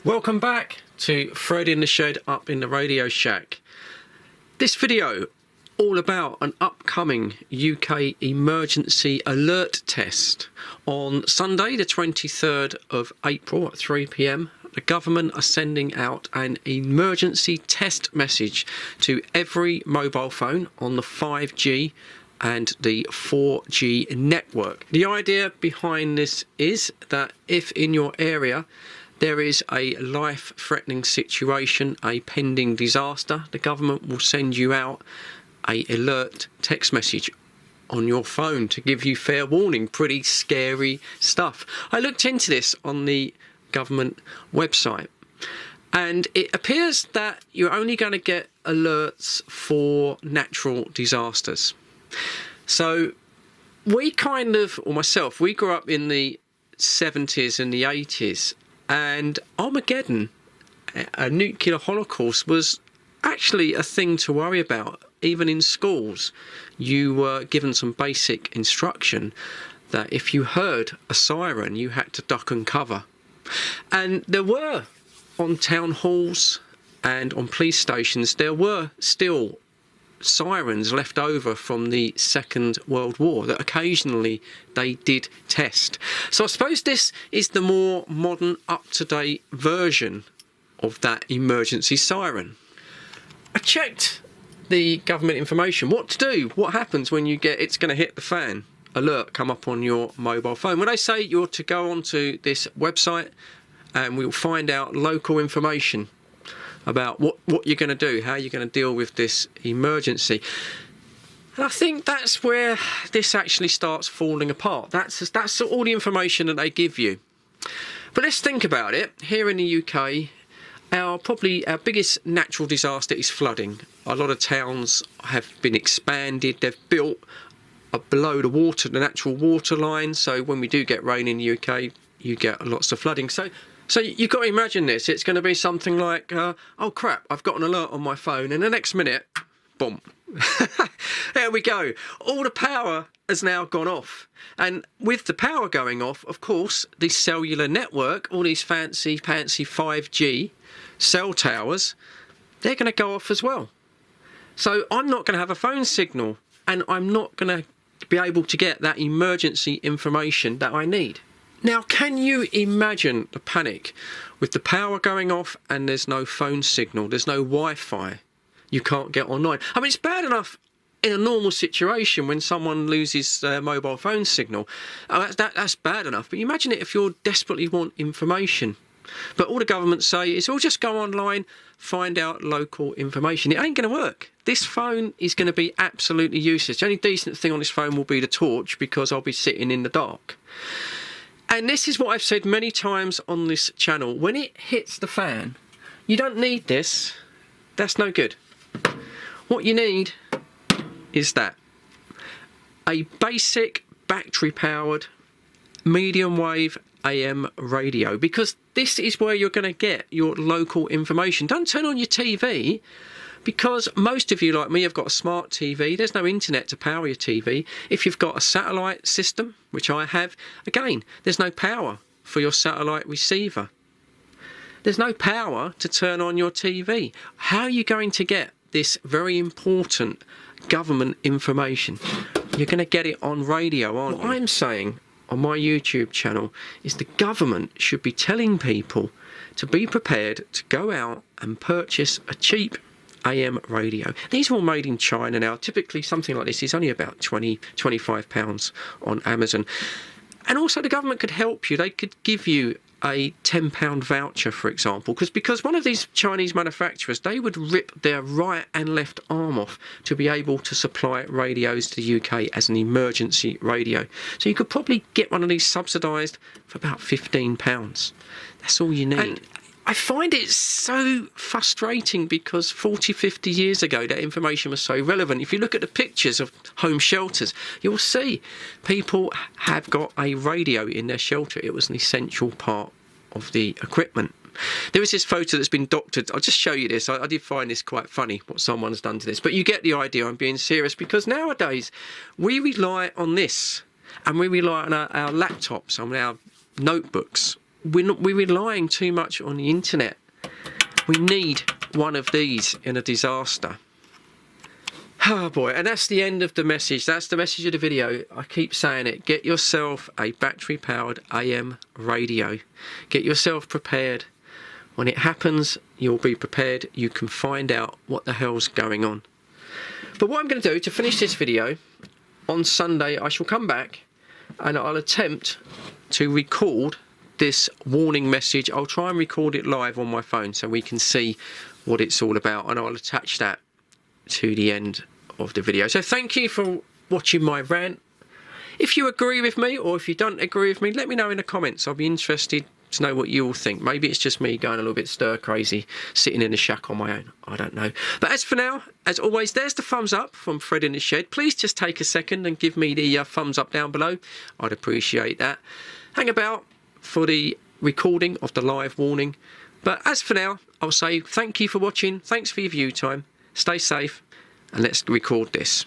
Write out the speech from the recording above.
Welcome back to Fred in the Shed up in the Radio Shack. This video all about an upcoming UK emergency alert test. On Sunday the 23rd of April at 3 p.m, the government are sending out an emergency test message to every mobile phone on the 5G and the 4G network. The idea behind this is that if in your area there is a life-threatening situation, a pending disaster, the government will send you out an alert text message on your phone to give you fair warning. Pretty scary stuff. I looked into this on the government website, and it appears that you're only going to get alerts for natural disasters. So we we grew up in the 70s and the 80s, and Armageddon, a nuclear holocaust, was actually a thing to worry about. Even in schools, you were given some basic instruction that if you heard a siren, you had to duck and cover. And there were, on town halls and on police stations, there were still sirens left over from the Second World War that occasionally they did test. So I suppose this is the more modern, up-to-date version of that emergency siren. I checked the government information. What to do? What happens when you get it's going to hit the fan alert come up on your mobile phone? When they say you're to go onto this website and we'll find out local information about what you're going to do, how you're going to deal with this emergency. And I think that's where this actually starts falling apart. That's all the information that they give you. But let's think about it. Here in the UK, our biggest natural disaster is flooding. A lot of towns have been expanded. They've built below the natural water line. So when we do get rain in the UK, you get lots of flooding. So you've got to imagine this. It's going to be something like, oh crap, I've got an alert on my phone, and the next minute, boom. There we go. All the power has now gone off. And with the power going off, of course, the cellular network, all these fancy 5G cell towers, they're going to go off as well. So I'm not going to have a phone signal, and I'm not going to be able to get that emergency information that I need. Now, can you imagine the panic with the power going off and there's no phone signal, there's no Wi-Fi, you can't get online? I mean, it's bad enough in a normal situation when someone loses their mobile phone signal. That's bad enough. But imagine it if you desperately want information. But all the government say is, just go online, find out local information. It ain't going to work. This phone is going to be absolutely useless. The only decent thing on this phone will be the torch, because I'll be sitting in the dark. And this is what I've said many times on this channel. When it hits the fan, you don't need this. That's no good. What you need is that. A basic battery-powered medium wave AM radio, because this is where you're going to get your local information. Don't turn on your TV, because most of you, like me, have got a smart TV. There's no internet to power your TV. If you've got a satellite system, which I have, again, there's no power for your satellite receiver. There's no power to turn on your TV. How are you going to get this very important government information? You're going to get it on radio, aren't you? What I'm saying on my YouTube channel is the government should be telling people to be prepared to go out and purchase a cheap AM radio. These are all made in China now. Typically something like this is only about £25 on Amazon. And also the government could help you. They could give you a £10 voucher, for example, because one of these Chinese manufacturers, they would rip their right and left arm off to be able to supply radios to the UK as an emergency radio. So you could probably get one of these subsidised for about £15. That's all you need. And I find it so frustrating, because 40, 50 years ago that information was so relevant. If you look at the pictures of home shelters, you'll see people have got a radio in their shelter. It was an essential part of the equipment. There is this photo that's been doctored. I'll just show you this. I did find this quite funny, what someone's done to this. But you get the idea. I'm being serious, because nowadays we rely on this, and we rely on our laptops, on our notebooks, we're relying too much on the internet. We need one of these in a disaster. Oh boy, and that's the end of the message. That's the message of the video. I keep saying it. Get yourself a battery-powered AM radio. Get yourself prepared. When it happens, you'll be prepared. You can find out what the hell's going on. But what I'm going to do to finish this video, on Sunday I shall come back and I'll attempt to record this warning message. I'll try and record it live on my phone so we can see what it's all about, and I'll attach that to the end of the video. So thank you for watching my rant. If you agree with me or if you don't agree with me, let me know in the comments. I'll be interested to know what you all think. Maybe it's just me going a little bit stir crazy, sitting in a shack on my own. I don't know. But as for now, as always, there's the thumbs up from Fred in the Shed. Please just take a second and give me the thumbs up down below. I'd appreciate that. Hang about for the recording of the live warning. But as for now, I'll say thank you for watching. Thanks for your view time. Stay safe and let's record this.